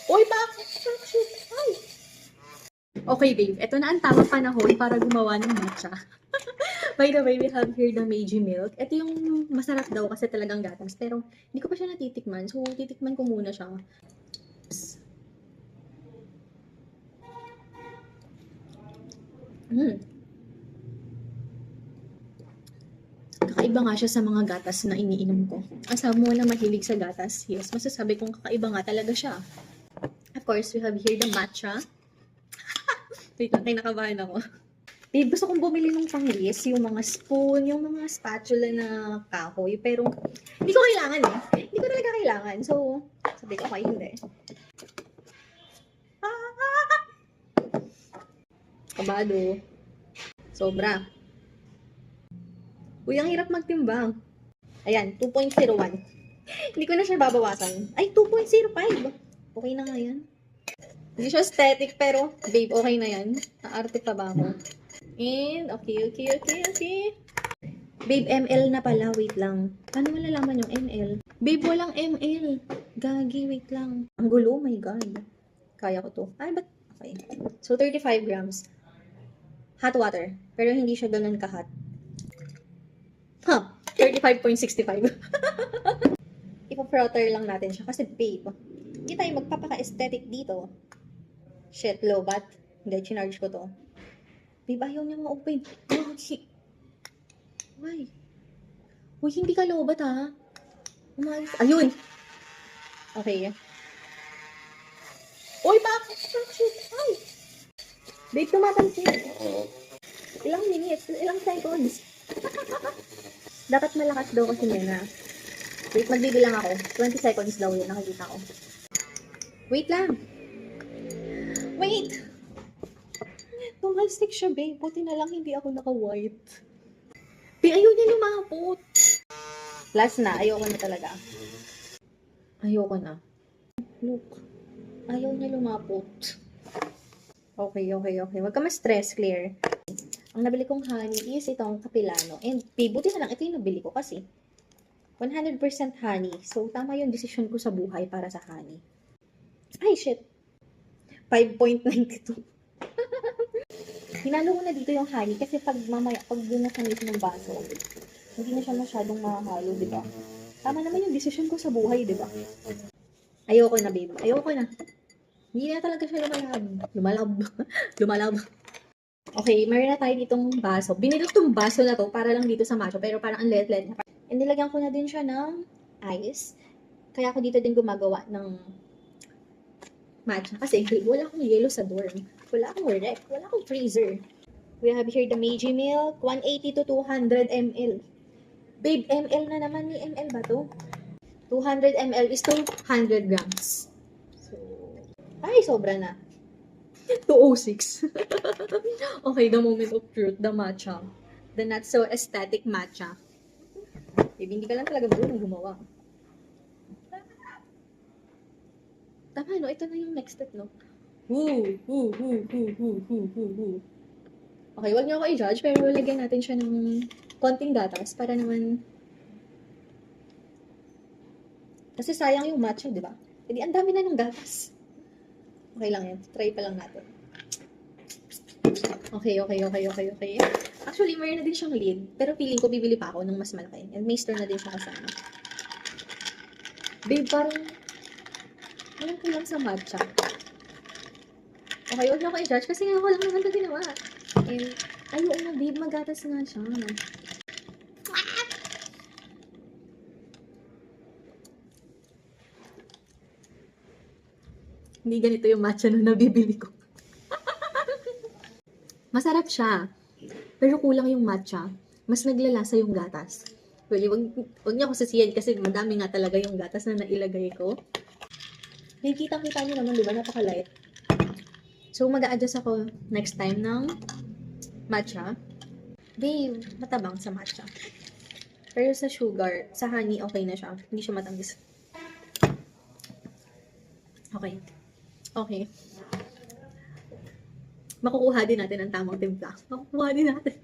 Uy, bakit? Ay. Okay, babe. Ito na ang tamang panahon para gumawa ng matcha. By the way, we have here the Meiji milk. Ito yung masarap daw kasi talagang gatas. Pero hindi ko pa siya natitikman. So, titikman ko muna siya. Mm. Kakaiba nga siya sa mga gatas na iniinom ko. Asabi mo na mahilig sa gatas. Yes, masasabi kong kakaiba nga talaga siya. Of course, we have here the matcha. Wait lang, kinakabahan ako. Babe, gusto kong bumili ng panglis, yung mga spoon, yung mga spatula na kahoy. Pero, hindi ko kailangan eh. Hindi ko talaga kailangan. So, sabi ko, okay, hindi. Kabado. Sobra. Uy, ang hirap magtimbang. Ayan, 2.01. Hindi ko na siya babawasan. Ay, 2.05. Okay na nga yan. Hindi siya aesthetic, pero, babe, okay na yan. Naarte pa ba ako? And, okay. Babe, ML na pala. Wait lang. Paano malalaman yung ML? Babe, walang ML. Gagi, wait lang. Ang gulo, oh my God. Kaya ko to. Ay, ba't? Okay. So, 35 grams. Hot water. Pero hindi siya ganun ka-hot. 35.65. Ipa-frotter lang natin siya. Kasi, babe, hindi tayo magpapaka-aesthetic dito. Shit, lobat. Hindi, chinarge ko to. Babe, ayaw niya ma-open. Why? Uy, hindi ka lobat ha. Umayos. Ayun. Okay. Uy, bakit? Ay. Babe, tumatalsik. Ilang minutes? Ilang seconds? Dapat malakas daw kasi nena. Wait, magbibilang ako. 20 seconds daw yun. Nakikita ko. Wait lang. Wait. Tumalsik siya, babe. Buti na lang hindi ako naka-white. Babe, ayaw niya lumapot. Last na. Ayoko na talaga. Ayoko na. Look. Ayaw niya lumapot. Okay. Huwag ka ma-stress, Claire. Ang nabili kong honey is itong Capilano. And, babe, buti na lang. Ito yung nabili ko kasi 100% honey. So, tama yung decision ko sa buhay para sa honey. Ay, shit. 5.92. Hinalo ko na dito yung honey kasi pag mamaya, pag ginasamit ng baso, hindi na siya masyadong mahalo, di ba? Tama naman yung decision ko sa buhay, di ba? Ayoko na, babe. Ayoko na. Hindi na talaga siya lumalab. Okay, meron na tayo ditong baso. Binili tong baso na to para lang dito sa matcha, pero parang ang liit-liit niya. And nilagyan ko na din siya ng ice. Kaya ako dito din gumagawa ng matcha. Kasi wala akong yelo sa dorm. Wala akong ref. Wala akong freezer. We have here the Meiji milk. 180 to 200 ml. Babe, ml na naman ni ml ba to? 200 ml is 200 grams. So, ay, sobra na. 206. Okay, the moment of truth, the matcha. The not so aesthetic matcha. Babe, hindi ka lang talaga marunong gumawa. Tama, no? Ito na yung next step, no? Okay, wag niyo ako i-judge, pero lagyan natin siya ng konting gatas para naman... Kasi sayang yung matcha, di ba? Hindi, ang dami na ng gatas. Okay lang yan. Try pa lang natin. Okay. Actually, mayroon na din siyang lid. Pero feeling ko bibili pa ako ng mas malaki. And may stir na din siya kasama. Babe, parang... Alam ko lang sa matcha. Okay, huwag na ako i-judge kasi ako lang naman ito ginawa. And, ayun na, babe, magatas nga siya. Hindi ganito yung matcha na nabibili ko. Masarap siya. Pero kulang yung matcha. Mas naglalasa yung gatas. Well, wag niyo ako sasiyan kasi madami nga talaga yung gatas na nailagay ko. Kitang-kita niyo naman, di ba? Napaka-light. So, mag-a-adjust ako next time ng matcha. Babe, matabang sa matcha. Pero sa sugar, sa honey, okay na siya. Hindi siya matamis. Okay. Makukuha din natin ang tamang timpla. Makukuha din natin.